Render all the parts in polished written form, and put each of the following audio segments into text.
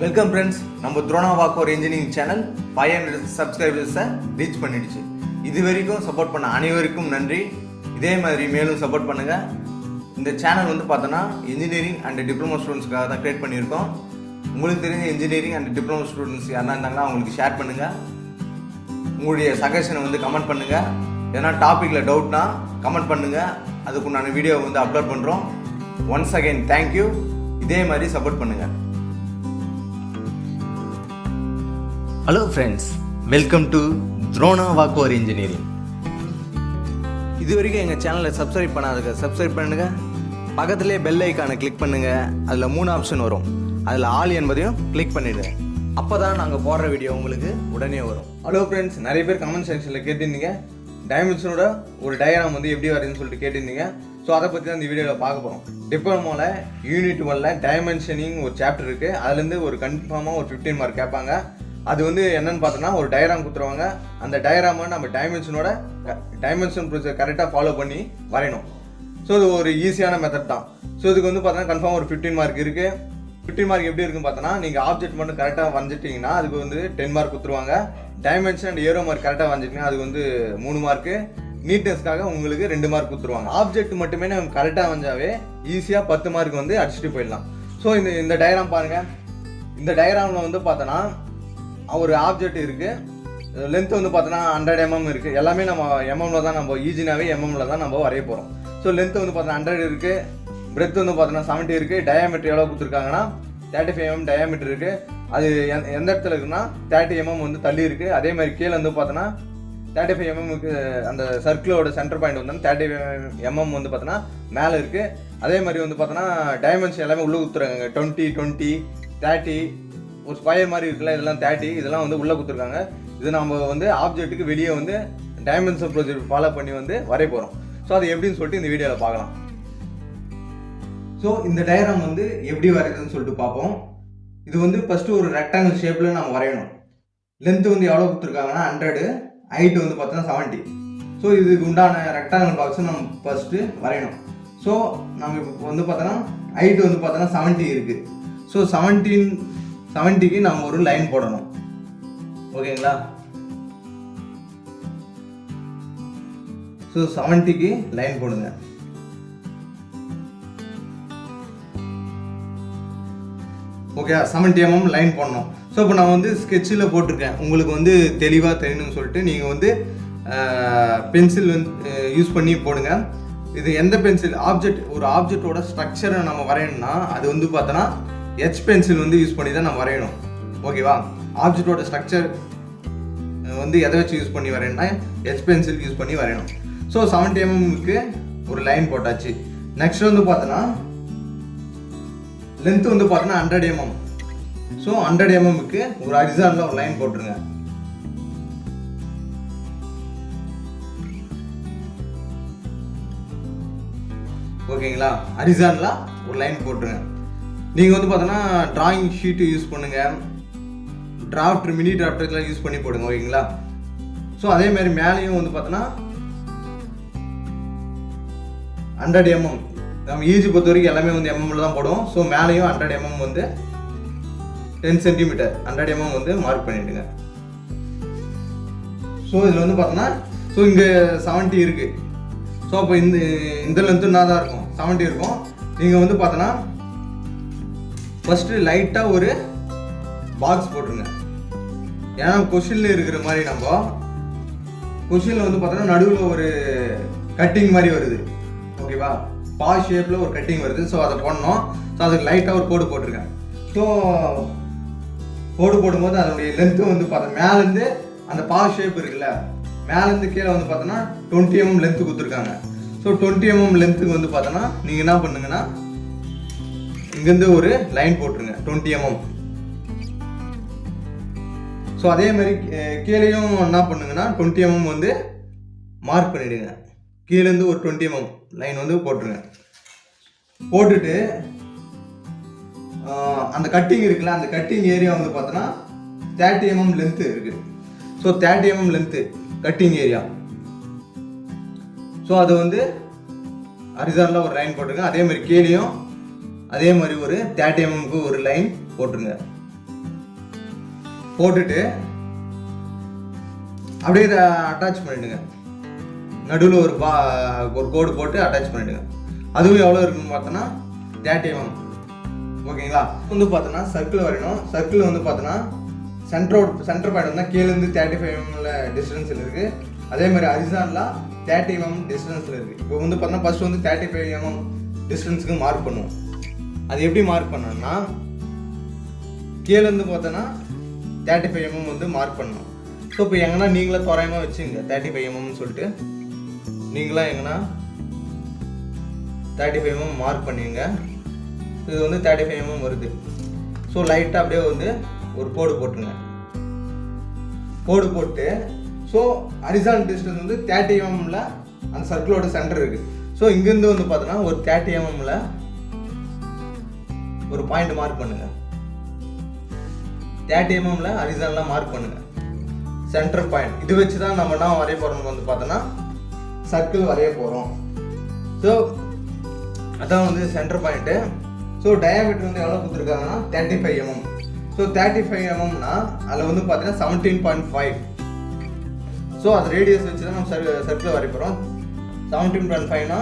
Welcome friends. நம்ம Drona Walkover engineering channel 500 சப்ஸ்கிரைபர்ஸை reach பண்ணிடுச்சு. இது வரைக்கும் சப்போர்ட் பண்ண அனைவருக்கும் நன்றி. இதே மாதிரி மேலும் சப்போர்ட் பண்ணுங்க. இந்த சேனல் வந்து பார்த்தோன்னா இன்ஜினியரிங் அண்ட் டிப்ளமோ ஸ்டூடெண்ட்ஸ்க்காக தான் கிரியேட் பண்ணியிருக்கோம். உங்களுக்கு தெரிஞ்ச இன்ஜினியரிங் அண்ட் டிப்ளமோ ஸ்டூடெண்ட்ஸ் யாரா இருந்தாங்கன்னா அவங்களுக்கு ஷேர் பண்ணுங்க. உங்களுடைய சஜஷனை வந்து கமெண்ட் பண்ணுங்க. ஏன்னா டாப்பிக்கில் டவுட்னா கமெண்ட் பண்ணுங்க. அதுக்குண்டான வீடியோ வந்து அப்லோட் பண்ணுறோம். Once again thank you. இதே மாதிரி சப்போர்ட் பண்ணுங்க. Hello friends, welcome to Drona Walkover engineering. இது வரைக்கும் எங்கள் சேனலை சப்ஸ்கிரைப் பண்ணாதுங்க, சப்ஸ்கிரைப் பண்ணுங்கள். பக்கத்துலேயே பெல் ஐக்கானை கிளிக் பண்ணுங்கள். அதில் 3 ஆப்ஷன் வரும். அதில் ஆல் என்பதையும் கிளிக் பண்ணிவிடுங்க. அப்போ தான் நாங்கள் போடுற வீடியோ உங்களுக்கு உடனே வரும். ஹலோ ஃப்ரெண்ட்ஸ், நிறைய பேர் கமெண்ட் செக்ஷனில் கேட்டிருந்தீங்க டைமென்ஷனோட ஒரு டயக்ராம் வந்து எப்படி வருதுன்னு சொல்லிட்டு கேட்டிருந்தீங்க. ஸோ அதை பற்றி தான் இந்த வீடியோவில் பார்க்க போகிறோம். டிப்ளமோவில் யூனிட் 1ல் டைமென்ஷனிங் ஒரு சாப்டர் இருக்குது. அதுலேருந்து ஒரு கன்ஃபார்மாக ஒரு 15 மார்க் கேட்பாங்க. அது வந்து என்னென்னு பார்த்தோன்னா ஒரு டயக்ராம் கொடுத்துருவாங்க. அந்த டயக்ராமை நம்ம டைமென்ஷன் ப்ரொசீஜர் கரெக்டாக ஃபாலோ பண்ணி வரையணும். ஸோ இது ஒரு ஈஸியான மெத்தட் தான். ஸோ இதுக்கு வந்து பார்த்தோன்னா கன்ஃபார்ம் ஒரு 15 மார்க் இருக்குது. 15 மார்க் எப்படி இருக்குன்னு பார்த்தோன்னா நீங்கள் ஆப்ஜெக்ட் மட்டும் கரெக்டாக வரைஞ்சிட்டிங்கன்னா அதுக்கு வந்து 10 மார்க் கொடுத்துருவாங்க. டைமென்ஷன் அண்ட் ஏரோ மார்க் கரெக்டாக வரைஞ்சிட்டிங்கன்னா அதுக்கு வந்து 3 மார்க்கு. நீட்னஸ்க்காக உங்களுக்கு 2 மார்க் கொடுத்துருவாங்க. ஆப்ஜெக்ட் மட்டுமே நம்ம கரெக்டாக வரைஞ்சாவே ஈஸியாக 10 மார்க் வந்து அடிச்சுட்டு போயிடலாம். ஸோ இந்த டயக்ராம் பாருங்கள். இந்த டயக்ராமில் வந்து பார்த்தோன்னா ஒரு ஆப்ஜெக்ட் இருக்குது. லென்த் வந்து பார்த்தோன்னா 100 mm இருக்குது. எல்லாமே நம்ம எம்எம்மில் தான், நம்ம ஈஸினாவே எம்எம்மில் தான் நம்ம வரைய போகிறோம். ஸோ லென்த் வந்து பார்த்தோன்னா 100 இருக்குது. பிரெத் வந்து பார்த்தோன்னா 70 இருக்குது. டயாமீட்டர் எவ்வளோ கொடுத்துருக்காங்கன்னா 35 mm டயாமீட்டர் இருக்குது. அது எந்த இடத்துல இருக்குன்னா 30 mm வந்து தள்ளி இருக்குது. அதே மாதிரி கீழே வந்து பார்த்தோன்னா 35 mm அந்த சர்க்கிளோட சென்டர் பாயிண்ட் வந்து 35 mm வந்து பார்த்தோன்னா மேலே இருக்குது. அதே மாதிரி வந்து பார்த்தோன்னா டைமென்ஷன் எல்லாமே உள்ளே கொடுத்துருக்காங்க. 20, 20, 30 ஒரு ஸ்கொயர் மாதிரி இருக்குல்ல, இதெல்லாம் 30 இதெல்லாம் வந்து உள்ளே கொடுத்துருக்காங்க. இது நம்ம வந்து ஆப்ஜெக்ட்டுக்கு வெளியே வந்து டைமென்ஷன் ப்ரொசீஜர் ஃபாலோ பண்ணி வந்து வரைய போகிறோம். ஸோ அது எப்படின்னு சொல்லிட்டு இந்த வீடியோவில் பார்க்கலாம். ஸோ இந்த டயக்ராம் வந்து எப்படி வரையுதுன்னு சொல்லிட்டு பார்ப்போம். இது வந்து ஃபஸ்ட்டு ஒரு ரெக்டாங்கிள் ஷேப்பில் நம்ம வரையணும். லென்த்து வந்து எவ்வளோ கொடுத்துருக்காங்கன்னா 100, ஹைட்டு வந்து பார்த்தோன்னா 70. ஸோ இதுக்கு உண்டான ரெக்டாங்கிள் பாக்ஸை நம்ம ஃபஸ்ட்டு வரையணும். ஸோ நம்ம இப்போ வந்து பார்த்தோன்னா ஹைட்டு வந்து பார்த்தோன்னா 70 இருக்குது. ஸோ 70க்கு நம்ம ஒரு லைன் போடணும். ஓகேங்களா? ஸோ 70க்கு லைன் போடுங்க. ஓகே, 70 mm லைன் போடணும். ஸோ இப்போ நான் வந்து ஸ்கெட்சில் போட்டிருக்கேன். உங்களுக்கு வந்து தெளிவாக தெரியணும்னு சொல்லிட்டு நீங்கள் வந்து பென்சில் வந்து யூஸ் பண்ணி போடுங்க. இது எந்த பென்சில் ஒரு ஆப்ஜெக்டோட ஸ்ட்ரக்சரை நம்ம வரையணும்னா அது வந்து பார்த்தோன்னா H பென்சில் வந்து யூஸ் பண்ணி தான் நம்ம வரையணும். ஓகேவா? ஆப்ஜெக்டோட ஸ்ட்ரக்சர் வந்து எதை வச்சு யூஸ் பண்ணி வரையணும்னா H பென்சில் யூஸ் பண்ணி வரையணும். ஸோ 70 mmக்கு ஒரு லைன் போட்டாச்சு. நெக்ஸ்ட் வந்து பார்த்தோன்னா லென்த் வந்து பார்த்தோன்னா 100 mm. ஸோ 100 mmக்கு ஒரு ஹரிசாண்டலாக ஒரு லைன் போட்டுருங்க. ஓகேங்களா? ஹரிசாண்டலாக ஒரு லைன் போட்டுருங்க. நீங்கள் வந்து பார்த்தோன்னா டிராயிங் ஷீட்டு யூஸ் பண்ணுங்கள். மினி டிராஃப்டர்லாம் யூஸ் பண்ணி போடுங்க. ஓகேங்களா? ஸோ அதே மாதிரி மேலேயும் வந்து பார்த்தோன்னா 100 mm. நம்ம ஈஸி பொறுத்த வரைக்கும் எல்லாமே வந்து எம்எம்மில் தான் போடுவோம். ஸோ மேலேயும் 100 mm வந்து 10 cm 100 mm வந்து மார்க் பண்ணிவிடுங்க. ஸோ இதில் வந்து பார்த்தோன்னா ஸோ இங்கே 70 இருக்குது. ஸோ அப்போ இந்த லென்த்து என்ன தான் இருக்கும்? 70 இருக்கும். நீங்கள் வந்து பார்த்தோன்னா ஃபஸ்ட்டு லைட்டாக ஒரு பாக்ஸ் போட்டுருங்க. ஏன்னா கொஷினில் இருக்கிற மாதிரி நம்ம கொஷினில் வந்து பார்த்தோன்னா நடுவில் ஒரு கட்டிங் மாதிரி வருது. ஓகேவா? ஷேப்பில் ஒரு கட்டிங் வருது. ஸோ அதை போடணும். ஸோ அதுக்கு லைட்டாக ஒரு கோடு போட்டிருக்கேன். ஸோ கோடு போடும்போது அதனுடைய லென்த்து வந்து பார்த்தோம் மேலேருந்து அந்த ஷேப் இருக்குல்ல, மேலேருந்து கீழே வந்து பார்த்தோன்னா 20 mm லென்த்து கொடுத்துருக்காங்க. ஸோ 20 mm லென்த்துக்கு வந்து பார்த்தோன்னா நீங்கள் என்ன பண்ணுங்கன்னா இங்கேருந்து ஒரு லைன் போட்டுருங்க 20 mm. ஸோ அதே மாதிரி கீழேயும் என்ன பண்ணுங்கன்னா 20 mm வந்து மார்க் பண்ணிவிடுங்க. கீழேருந்து ஒரு 20 mm லைன் வந்து போட்டுருங்க. போட்டுட்டு அந்த கட்டிங் இருக்குல்ல, அந்த கட்டிங் ஏரியா வந்து பார்த்தோன்னா 30 mm லென்த்து இருக்குது. So 30 mm length cutting area. So அது வந்து ஹரிசாண்டலாக ஒரு லைன் போட்டுருங்க. அதே மாதிரி கீழேயும் அதே மாதிரி ஒரு 30 mmக்கு ஒரு லைன் போட்டுருங்க. போட்டுட்டு அப்படியே இதை அட்டாச் பண்ணிவிடுங்க. நடுவில் ஒரு கோடு போட்டு அட்டாச் பண்ணிவிடுங்க. அதுவும் எவ்வளோ இருக்குன்னு பார்த்தோன்னா 30 mm. ஓகேங்களா? வந்து பார்த்தோன்னா சர்க்கிள் வரையணும். சர்க்கிள் வந்து பார்த்தோன்னா சென்டர் பாயிண்ட் வந்து கீழேருந்து 35 mm டிஸ்டன்ஸில் இருக்குது. அதே மாதிரி ஹரிசான்லாம் 30 mm டிஸ்டன்ஸில் இருக்குது. இப்போ வந்து பார்த்தோன்னா ஃபஸ்ட்டு வந்து 35 mm டிஸ்டன்ஸுக்கு மார்க் பண்ணுவோம். அது எப்படி மார்க் பண்ணோம்னா கீழேருந்து பார்த்தோன்னா 35 mm வந்து மார்க் பண்ணணும். ஸோ இப்போ எங்கன்னா நீங்களே தோராயமாக வச்சுங்க 35 mm சொல்லிட்டு நீங்களாம் எங்கன்னா 35 mm மார்க் பண்ணிங்க. இது வந்து 35 mm வருது. ஸோ லைட்டாக அப்படியே வந்து ஒரு கோடு போட்டுருங்க. கோடு போட்டு ஸோ ஹரிசான்டல் டிஸ்டன்ஸ் வந்து 30 mm அந்த சர்க்கிளோட சென்டர் இருக்குது. ஸோ இங்கேருந்து வந்து பார்த்தோன்னா ஒரு 30 mm ஒரு பாயிண்ட் மார்க் பண்ணுங்க. 30 mm ஹரிசான்டலாக மார்க் பண்ணுங்க. சென்டர் பாயிண்ட் இது வச்சு தான் நம்ம என்ன வரைய போகிறோம்னு வந்து பார்த்தோன்னா சர்க்கிள் வரைய போகிறோம். ஸோ அதான் வந்து சென்டர் பாயிண்ட்டு. ஸோ டயாமீட்டர் வந்து எவ்வளோ கொடுத்துருக்காங்கன்னா 35 mm. ஸோ 35 mmனா அதில் வந்து பார்த்தீங்கன்னா 17.5. ஸோ அது ரேடியஸ் வச்சு தான் நம்ம சர்க்கிள் வரைய போகிறோம். 17.5னா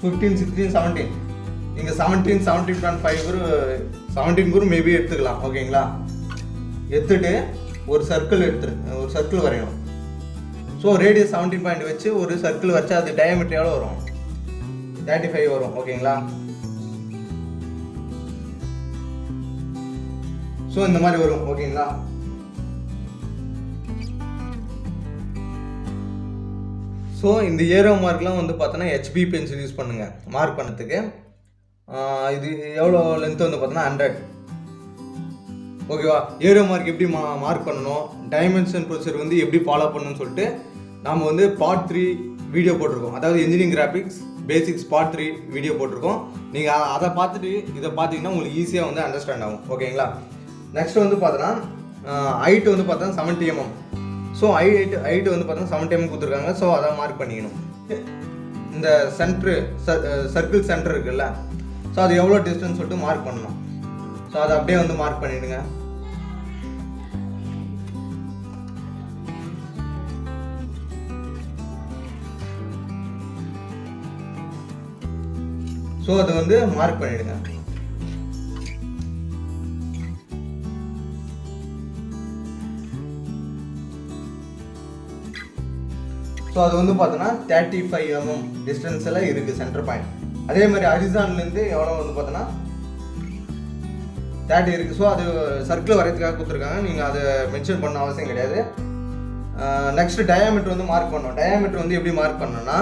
15, 16, 17. நீங்கள் 17.5 கூட மேபி எடுத்துக்கலாம். ஓகேங்களா? எடுத்துட்டு ஒரு சர்க்கிள் வரையணும். ஸோ ரேடியஸ் 17 பாயிண்ட் வச்சு ஒரு சர்க்கிள் வச்சு அது டயாமீட்டர் எவ்வளோ வரும்? 35 வரும். ஓகேங்களா? ஸோ இந்த மாதிரி வரும். ஓகேங்களா? ஸோ இந்த ஏரோ மார்க்லாம் வந்து பார்த்தோன்னா HB பென்சில் யூஸ் பண்ணுங்க மார்க் பண்ணதுக்கு. இது எவ்வளோ லென்த் வந்து பார்த்தோன்னா 100. ஓகேவா? ஏரோ மார்க் எப்படி மார்க் பண்ணணும், டைமென்ஷன் ப்ரொசீஜர் வந்து எப்படி ஃபாலோ பண்ணணும்னு சொல்லிட்டு நாம் வந்து பார்ட் 3 வீடியோ போட்டிருக்கோம். அதாவது engineering graphics basics part 3 video போட்டிருக்கோம். நீங்கள் அதை பார்த்துட்டு இதை பார்த்தீங்கன்னா உங்களுக்கு ஈஸியாக வந்து அண்டர்ஸ்டாண்ட் ஆகும். ஓகேங்களா? நெக்ஸ்ட் வந்து பார்த்தோன்னா ஹைட் வந்து பார்த்தோன்னா 70 mm. ஸோ ஹைட் வந்து பார்த்தோன்னா 70 mm கொடுத்துருக்காங்க. ஸோ அதை மார்க் பண்ணிக்கணும். இந்த சர்க்கிள் சென்டர் இருக்குல்ல, ஸோ அது எவ்வளோ டிஸ்டன்ஸ் சொல்லிட்டு மார்க் பண்ணணும். ஸோ அதை அப்படியே வந்து மார்க் பண்ணிவிடுங்க. ஸோ அதை வந்து மார்க் பண்ணிவிடுங்க. ஸோ அது வந்து பார்த்தோன்னா 35 mm டிஸ்டன்ஸில் இருக்குது சென்டர் பாயிண்ட். அதே மாதிரி ஹரிசான்லேருந்து எவ்வளோ வந்து பார்த்தோன்னா 30 இருக்குது. ஸோ அது சர்க்கிள் வரையறதுக்காக கொடுத்துருக்காங்க. நீங்கள் அதை மென்ஷன் பண்ண அவசியம் கிடையாது. நெக்ஸ்ட் டயாமீட்டர் வந்து மார்க் பண்ணணும். டயாமீட்டர் வந்து எப்படி மார்க் பண்ணணும்னா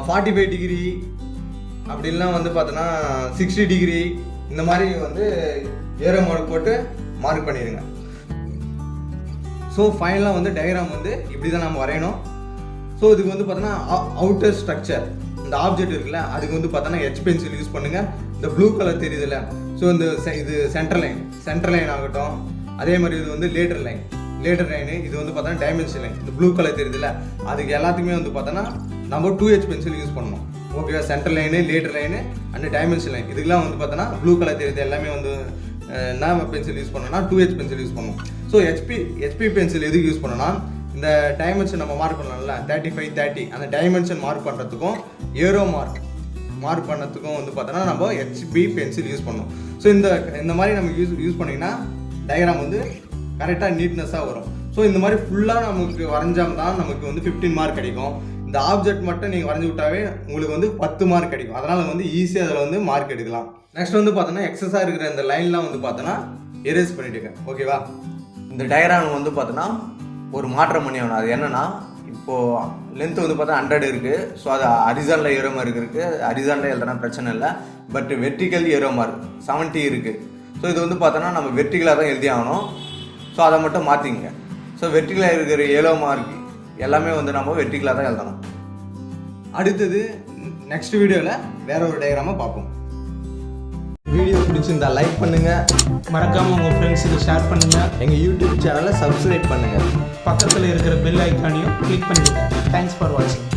45 டிகிரி அப்படின்லாம் வந்து பார்த்தோன்னா 60 டிகிரி இந்த மாதிரி வந்து ஏரோ மார்க் போட்டு மார்க் பண்ணிடுங்க. ஸோ ஃபைனலாக வந்து டயக்ராம் வந்து இப்படி தான் நம்ம வரையணும். ஸோ இதுக்கு வந்து பார்த்தோன்னா அவுட்டர் ஸ்ட்ரக்சர் இந்த ஆப்ஜெக்ட் இருக்குல்ல, அதுக்கு வந்து பார்த்தோன்னா H பென்சில் யூஸ் பண்ணுங்கள். இந்த ப்ளூ கலர் தெரியுதுல்ல, ஸோ இந்த இது சென்டர் லைன் ஆகட்டும். அதே மாதிரி இது வந்து லேட்டர் லைன், இது வந்து பார்த்தோன்னா டைமென்ஷன் லைன். இந்த ப்ளூ கலர் தெரியுதுல்ல, அதுக்கு எல்லாத்துக்குமே வந்து பார்த்தோன்னா நம்ம 2H பென்சில் யூஸ் பண்ணணும். ஓகேவா? Centre line, later line and dimension line, இதுக்கெல்லாம் வந்து பார்த்தோன்னா ப்ளூ கலர் தெரியுது எல்லாமே வந்து என்ன பென்சில் யூஸ் பண்ணோம்னா 2H பென்சில் யூஸ் பண்ணணும். ஸோ HP பென்சில் எதுக்கு யூஸ் பண்ணோன்னா இந்த டைமென்ஷன் நம்ம மார்க் பண்ணலாம்ல 35, 30 அந்த டைமென்ஷன் மார்க் பண்ணுறதுக்கும் ஏரோ மார்க் பண்ணதுக்கும் வந்து பார்த்தோன்னா நம்ம HB பென்சில் யூஸ் பண்ணணும். ஸோ இந்த மாதிரி நம்ம யூஸ் பண்ணிங்கன்னா டயக்ராம் வந்து கரெக்டாக நீட்னஸாக வரும். ஸோ இந்த மாதிரி ஃபுல்லாக நமக்கு வரைஞ்சால் தான் நமக்கு வந்து 15 மார்க் கிடைக்கும். இந்த ஆப்ஜெக்ட் மட்டும் நீங்கள் வரைஞ்சி விட்டாவே உங்களுக்கு வந்து 10 மார்க் கிடைக்கும். அதனால் வந்து ஈஸியாக அதில் வந்து மார்க் எடுக்கலாம். நெக்ஸ்ட் வந்து பார்த்தோன்னா எக்ஸஸாக இருக்கிற இந்த லைன்லாம் வந்து பார்த்தோன்னா எரேஸ் பண்ணிவிடுங்க. ஓகேவா? இந்த டயக்ராம் வந்து பார்த்தோன்னா ஒரு மாற்றம் பண்ணி ஆகணும். அது என்னென்னா இப்போது லென்த் வந்து பார்த்தா 100 இருக்குது. ஸோ அது ஹரிசான்டல் ஏரோ மார்க் இருக்குது. ஹரிசான்டல் எழுதுனா பிரச்சனை இல்லை. பட் வெர்டிக்கல் ஏரோ மார்க் 70 இருக்குது. ஸோ இது வந்து பார்த்தோன்னா நம்ம வெர்டிக்கலாக தான் எழுதி ஆகணும். ஸோ அதை மட்டும் மாற்றிங்க. ஸோ வெர்டிக்கலாக இருக்கிற ஏரோ மார்க் எல்லாமே வந்து நம்ம வெர்டிக்கலாக தான் எழுதணும். அடுத்தது நெக்ஸ்ட் வீடியோவில் வேற ஒரு டயக்ராமை பார்ப்போம். வீடியோ பிடிச்சிருந்தா லைக் பண்ணுங்கள், மறக்காமல் உங்கள் ஃப்ரெண்ட்ஸுக்கு ஷேர் பண்ணுங்கள், எங்கள் யூடியூப் சேனலை சப்ஸ்கிரைப் பண்ணுங்கள், பக்கத்தில் இருக்கிற பெல் ஐக்கானையும் கிளிக் பண்ணிடுங்க. தேங்க்ஸ் ஃபார் வாட்சிங்.